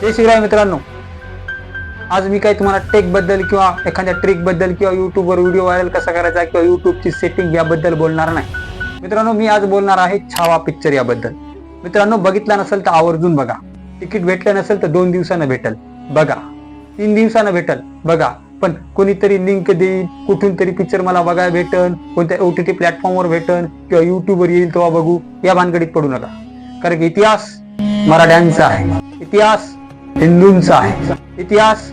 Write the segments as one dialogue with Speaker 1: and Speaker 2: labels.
Speaker 1: जय श्रीराम मित्रांनो, आज मी काही तुम्हाला टेक बद्दल किंवा एखाद्या ट्रिक बद्दल किंवा युट्यूबवर व्हिडिओ व्हायरल कसा करायचा किंवा युट्यूबची सेटिंग याबद्दल बोलणार नाही मित्रांनो. मी आज बोलणार आहे छावा पिक्चर याबद्दल. मित्रांनो, बघितला नसेल तर आवर्जून बघा. तिकीट भेटलं नसेल तर 2 दिवसानं भेटल बघा, 3 दिवसानं भेटल बघा. पण कोणीतरी लिंक देईल, कुठून तरी पिक्चर मला बघायला भेटन, कोणत्या OTT प्लॅटफॉर्मवर भेटन किंवा युट्यूबवर येईल तेव्हा बघू, या भानगडीत पडू नका. कारण की इतिहास मराठ्यांचा आहे, इतिहास हिंदूंचा आहे, इतिहास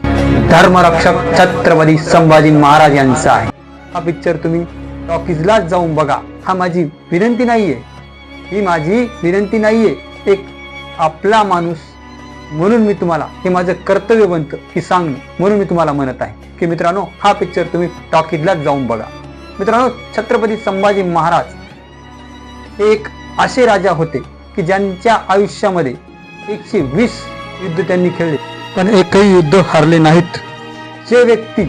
Speaker 1: धर्मरक्षक छत्रपती संभाजी महाराज यांचा आहे. हा पिक्चर तुम्ही टॉकीजलाच जाऊन बघा. हा माझी विनंती नाहीये, ही माझी विनंती नाहीये. एक आपला माणूस म्हणून मी तुम्हाला, हे माझं कर्तव्य बनतं की सांगणं, म्हणून मी तुम्हाला म्हणत आहे की मित्रांनो, हा पिक्चर तुम्ही टॉकीजलाच जाऊन बघा. मित्रांनो, छत्रपती संभाजी महाराज हे एक असे राजा होते की ज्यांच्या आयुष्यामध्ये 120 युद्ध त्यांनी खेळले, पण एकही युद्ध हरले नाहीत. जे व्यक्ती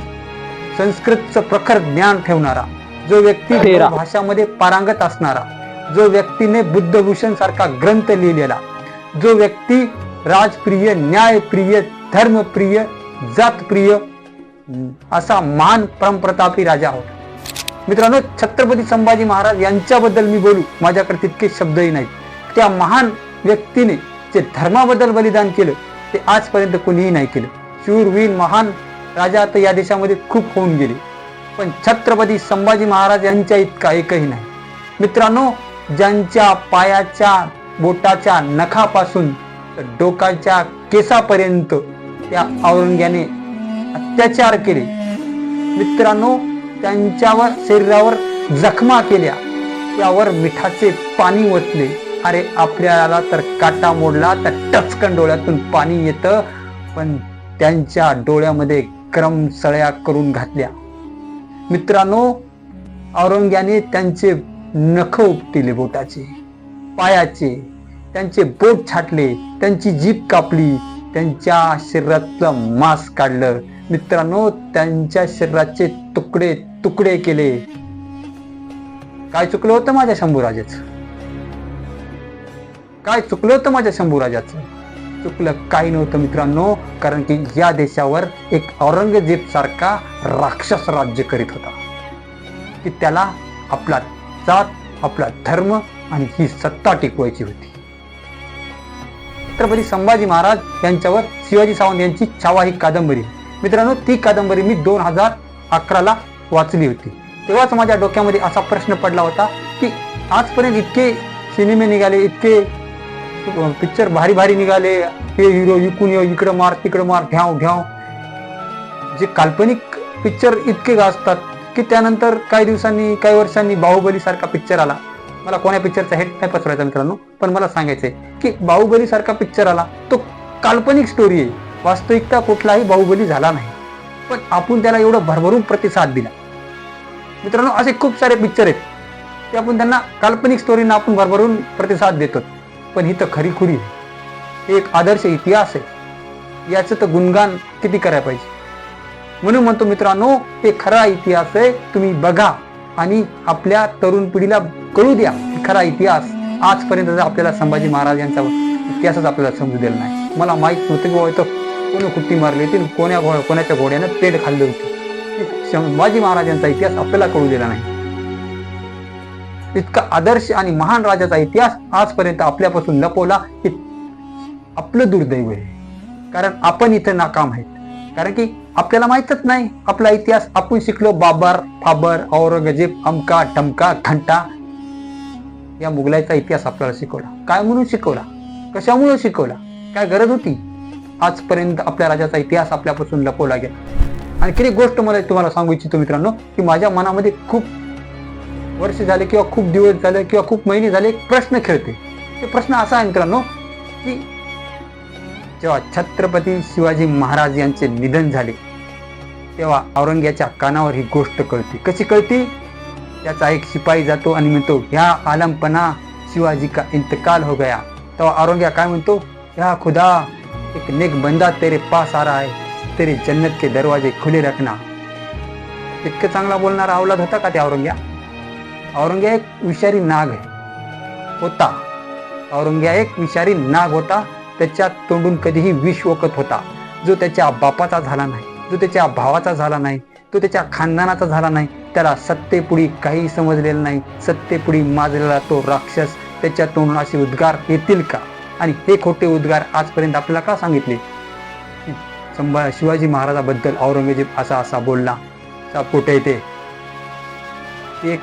Speaker 1: संस्कृतचं प्रखर ज्ञान ठेवणारा, जो व्यक्ती भाषामध्ये पारंगत असणारा, जो व्यक्तीने बुद्धभूषण सारखा ग्रंथ लिहिलेला, जो व्यक्ती राजप्रिय, न्यायप्रिय, धर्मप्रिय, जातप्रिय असा महान परमप्रतापी राजा होता. मित्रांनो, छत्रपती संभाजी महाराज यांच्याबद्दल मी बोलू, माझ्याकडे तितके शब्दही नाहीत. त्या महान व्यक्तीने जे धर्माबद्दल बलिदान केलं ते आजपर्यंत कोणीही नाही केलं. शूरवीर महान राजा तर या देशामध्ये खूप होऊन गेले, पण छत्रपती संभाजी महाराज यांच्या इतका एकही नाही. मित्रांनो, ज्यांच्या पायाच्या बोटाच्या नखापासून तर डोकाच्या केसापर्यंत त्या औरंग्याने अत्याचार केले. मित्रांनो, त्यांच्यावर शरीरावर जखमा केल्या, त्यावर मिठाचे पाणी ओतले. अरे, आपल्याला तर काटा मोडला तर टचकन डोळ्यातून पाणी येतं, पण त्यांच्या डोळ्यामध्ये गरम सळ्या करून घातल्या. मित्रांनो, औरंग्याने त्यांचे नख उपटिले, बोटाचे, पायाचे, त्यांचे बोट छाटले, त्यांची जीभ कापली, त्यांच्या शरीरातलं मांस काढलं. मित्रांनो, त्यांच्या शरीराचे तुकडे तुकडे केले. काय चुकलं होतं माझ्या शंभूराजाचं? काय चुकलं होतं माझ्या शंभूराजाचं? चुकलं काही नव्हतं मित्रांनो, कारण की या देशावर एक औरंगजेब सारखा राक्षस राज्य करीत होता की त्याला आपला जात, आपला धर्म आणि ही सत्ता टिकवायची होती. छत्रपती संभाजी महाराज यांच्यावर शिवाजी सावंत यांची छावा ही कादंबरी. मित्रांनो, ती कादंबरी मी 2011ला वाचली होती. तेव्हाच माझ्या डोक्यामध्ये असा प्रश्न पडला होता की आजपर्यंत इतके सिनेमे निघाले, इतके पिक्चर भारी भारी निघाले, हे हिरो इकून इकडं मार तिकडं मार, घ्याव घ्याव, जे काल्पनिक पिक्चर इतके गाजतात की त्यानंतर काही दिवसांनी, काही वर्षांनी बाहुबली सारखा पिक्चर आला. मला कोण्या पिक्चरचा हेट नाही पसरायचा मित्रांनो, पण मला सांगायचंय की बाहुबली सारखा पिक्चर आला, तो काल्पनिक स्टोरी आहे, वास्तविकता कुठलाही बाहुबली झाला नाही, पण आपण त्याला एवढं भरभरून प्रतिसाद दिला. मित्रांनो, असे खूप सारे पिक्चर आहेत ते आपण त्यांना काल्पनिक स्टोरीना आपण भरभरून प्रतिसाद देतो, पण ही तर खरीखुरी हे एक आदर्श इतिहास आहे. याचं तर गुणगान किती करायला पाहिजे. म्हणून म्हणतो मित्रांनो, हे खरा इतिहास आहे, तुम्ही बघा आणि आपल्या तरुण पिढीला कळू द्या खरा इतिहास. आजपर्यंत आपल्याला संभाजी महाराज यांचा इतिहासच आपल्याला समजू दिला नाही. मला माहित नव्हतं की बाबा कोणी कुट्टी मारली होती, कोणाच्या घोड्यानं पेट खाल्ली होती. संभाजी महाराजांचा इतिहास आपल्याला कळू दिला नाही. इतका आदर्श आणि महान राजाचा इतिहास आजपर्यंत आपल्यापासून लपवला हे आपलं दुर्दैव आहे. कारण आपण इथं नाकाम आहेत, कारण की आपल्याला माहितच नाही आपला इतिहास. आपण शिकलो बाबर, फाबर, औरंगजेब, अमका टमका घंटा, या मुघलाईचा इतिहास आपल्याला शिकवला. काय म्हणून शिकवला, कशामुळे शिकवला, काय गरज होती? आजपर्यंत आपल्या राजाचा इतिहास आपल्यापासून लपवला गेला. आणखी एक गोष्ट मला तुम्हाला सांगू इच्छितो मित्रांनो, की माझ्या मनामध्ये खूप वर्ष झाले किंवा खूप दिवस झाले किंवा खूप महिने झाले एक प्रश्न खेळते. ते प्रश्न असा आहे मित्रांनो, की जेव्हा छत्रपती शिवाजी महाराज यांचे निधन झाले तेव्हा औरंग्याच्या कानावर ही गोष्ट कळते. कशी कळती? त्याचा एक शिपाई जातो आणि म्हणतो, ह्या आलमपना शिवाजी का इंतकाल हो गया. तेव्हा औरंग्या काय म्हणतो, या खुदा, एक नेक बंदा तेरे पास आ रहा है, तेरे जन्नत के दरवाजे खुले रखना. इतकं चांगला बोलणारा अवलाद होता का त्या औरंग्या? औरंग्या एक विषारी नाग होता. औरंग्या एक विषारी नाग होता त्याच्या तोंडून कधीही विष ओकत होता, जो त्याच्या बापाचा झाला नाही, जो त्याच्या भावाचा झाला नाही, तो त्याच्या खानदानाचा झाला नाही, त्याला सत्तेपुढी काही समजलेलं नाही. सत्तेपुढी माजलेला तो राक्षस, त्याच्या तोंडून असे उद्गार येतील का? आणि हे खोटे उद्गार आजपर्यंत आपल्याला का सांगितले? शिवाजी महाराजाबद्दल औरंगजेब असा असा बोलला, कुठे येते एक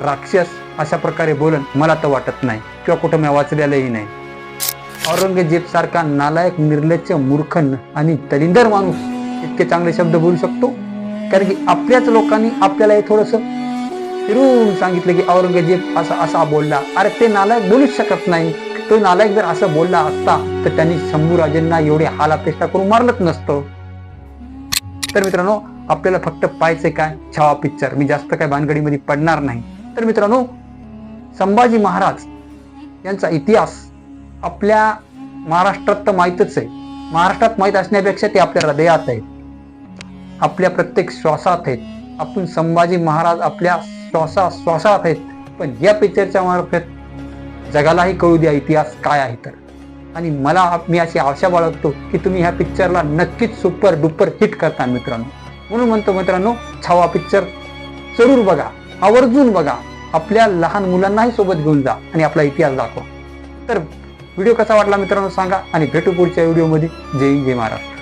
Speaker 1: राक्षस अशा प्रकारे बोलन मला तर वाटत नाही, किंवा कुठं मी वाचलेलंही नाही. औरंगजेब सारखा नालायक, निर्लज्ज, मूर्ख आणि दलिंदर माणूस इतके चांगले शब्द बोलू शकतो? कारण की आपल्याच लोकांनी आपल्याला हे थोडस फिरून सांगितलं की औरंगजेब असा असा बोलला. अरे ते नालायक बोलूच शकत नाही. तो नालायक जर असं बोलला असता तर त्यांनी शंभूराजेंना एवढे हालापेष्टा करून मारलंच नसतं. तर मित्रांनो, आपल्याला फक्त पाहायचंय काय, छावा पिक्चर. मी जास्त काय भानगडीमध्ये पडणार नाही. तर मित्रांनो, संभाजी महाराज यांचा इतिहास आपल्या महाराष्ट्रात तर माहीतच आहे. महाराष्ट्रात माहीत असण्यापेक्षा ते आपल्या हृदयात आहेत, आपल्या प्रत्येक श्वासात आहेत. आपण संभाजी महाराज आपल्या श्वासात आहेत. पण या पिक्चरच्या मार्फत जगालाही कळू द्या इतिहास काय आहे तर. आणि मी अशी आशा बाळगतो की तुम्ही ह्या पिक्चरला नक्कीच सुपर डुपर हिट करता मित्रांनो. म्हणून म्हणतो मित्रांनो, छावा पिक्चर जरूर बघा, आवर्जून बघा. आपल्या लहान मुलांनाही सोबत घेऊन जा आणि आपला इतिहास दाखवा. तर व्हिडिओ कसा वाटला मित्रांनो सांगा, आणि भेटू पुढच्या व्हिडिओमध्ये. जय हिंद, जय महाराष्ट्र.